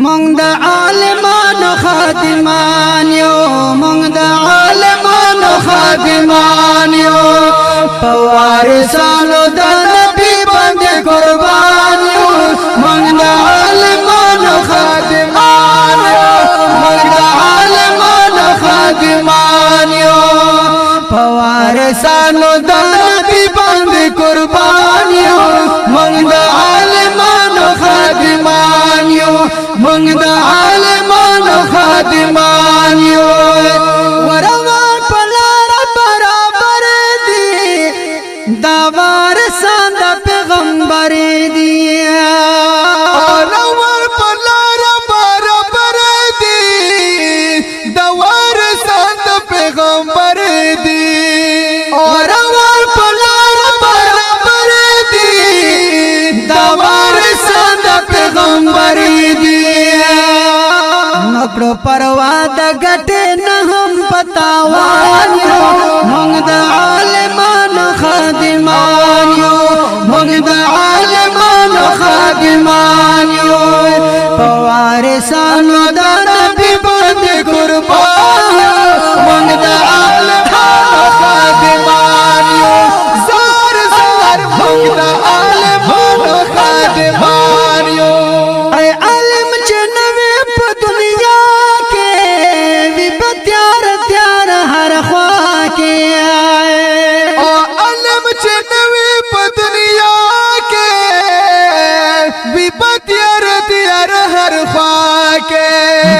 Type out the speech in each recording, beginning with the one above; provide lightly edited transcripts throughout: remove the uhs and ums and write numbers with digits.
مونږ د عالمانو خادمان یو مونږ د عالمانو خادمان یو په وارثانو د نبی باندې قربان یو مونږ د عالمانو خادمان یو مونږ د عالمانو خادمان یو په وارثانو د نبی باندې قربان یو مونږ د عالمانو خادمان یو مونږ د عالمانو خادمان یو ورور په لار برابر دي دا وارثان د پیغمبر دي ورور په لار برابر دي دا وارثان د پیغمبر دي ورور په لار برابر دي دا وارثان د پیغمبر دي نکړو پروا د ګټه نه هم پتاوان یو مونږ د عالمانو خادمان یو مونږ د عالمانو خادمان یو په وارثانو د نبی باندې قربان مونږ د عالمانو خادمان یو زار زار مونږ د عالمانو خادمان یو اے عالم چې نوې په دنیا کې وی بتیار تیار هر خوا کې او علم چې نوې په دنیا کې وی پتیار تیار هر خوا کې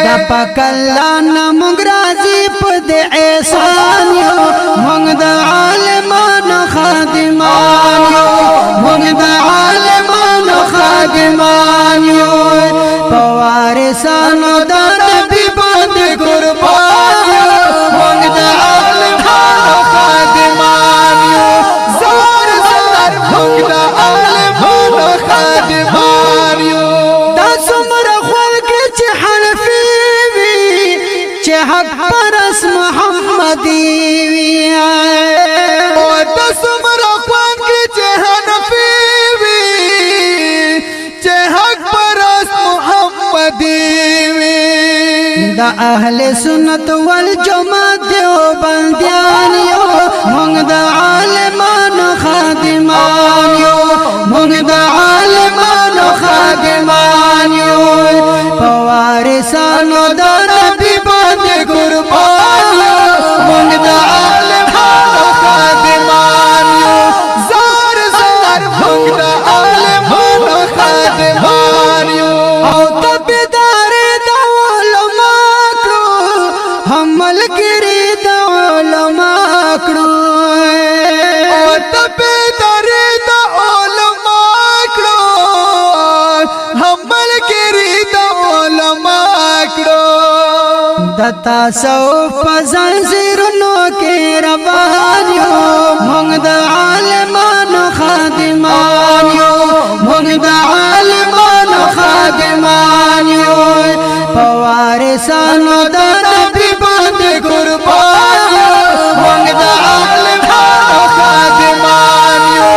د پاک الله نه مونږ راضي په دې احسان یو مونږ د عالمانو خادمان یو مونږ د عالمانو خادمان یو په وارثانو د نبی باندې قربان یو مونږ د عالمانو خادمان یو زار زار مونږ د عالمانو خادمان یو دا څومره خلک چې حنفي وي چې حق پرس محمدي وي او د څومره خوان کې چې حنفي وي چې حق پرست محمدي وي دا اهل سنت والجماعت دیوبندیان یو مونږ د عالمانو خادمان یو مونږ د عالمانو خادمان یو په وارثانو د نبی باندې قربان یو مونږ د عالمانو خادمان یو زار زار مونږ د عالمانو خادمان یو او تبدار د علماء کړو هم ملګری د علماء کړو او تبدارې د علماء کړو هم ملګري د علماء کړو د تصوف په زنځیرونو کې روان یو مونږ د عالمانو خادمان یو مونږ د عالمانو خادمان یو په وارثانو د نبی باندې قربان یو مونږ د عالمانو خادمان یو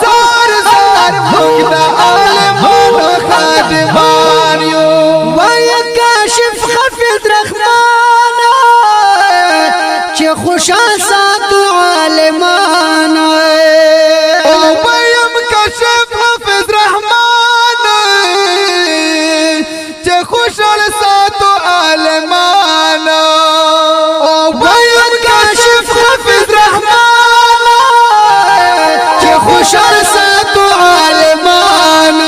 زار زار مونږ د عالمانو خادمان یو وای کاشف خفیت رحمان چې خوشا ساتو عالمان او ویم کشف حافظ رحمان چې خوشال ساتو عالمان او وای کاشف خفیت رحمان چې خوشا ساتو عالمان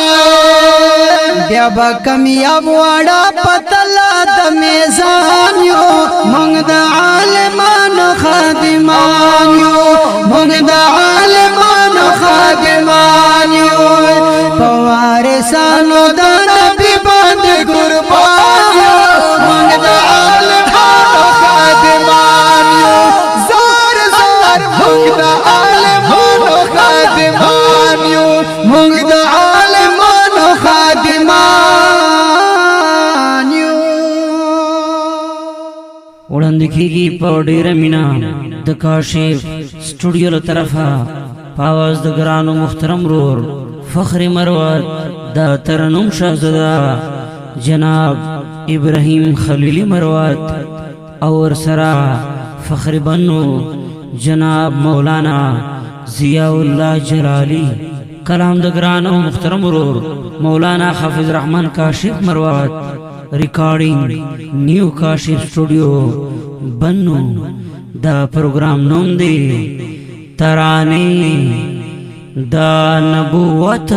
بیا با کمیاب واړه پتلا د میزان یو مونږ د عالمانو خادمان یو مونږ د عالمانو خادمان یو په وارثانو د نبی باندې قربان یو مونږ د عالمانو خادمان یو زار زار مونږ د عالمانو خادمان یو مونږ د عالمانو خادمان یو وړاندې کیږي په ډیره مینا د کاشف سټوډیو له طرفه په आवाज د ګرانو محترم رور فخر مروت دا ترنم شاهزاده جناب ابراہیم خلیلی مروت اور سرا فخر بنو جناب مولانا ضیاء اللہ جلالی کلام دگران و محترم ورور مولانا حافظ رحمان کاشف مروت ریکارڈنگ نیو کاشف اسٹوڈیو بنو دا پروگرام نوم دے ترانے دا نبوت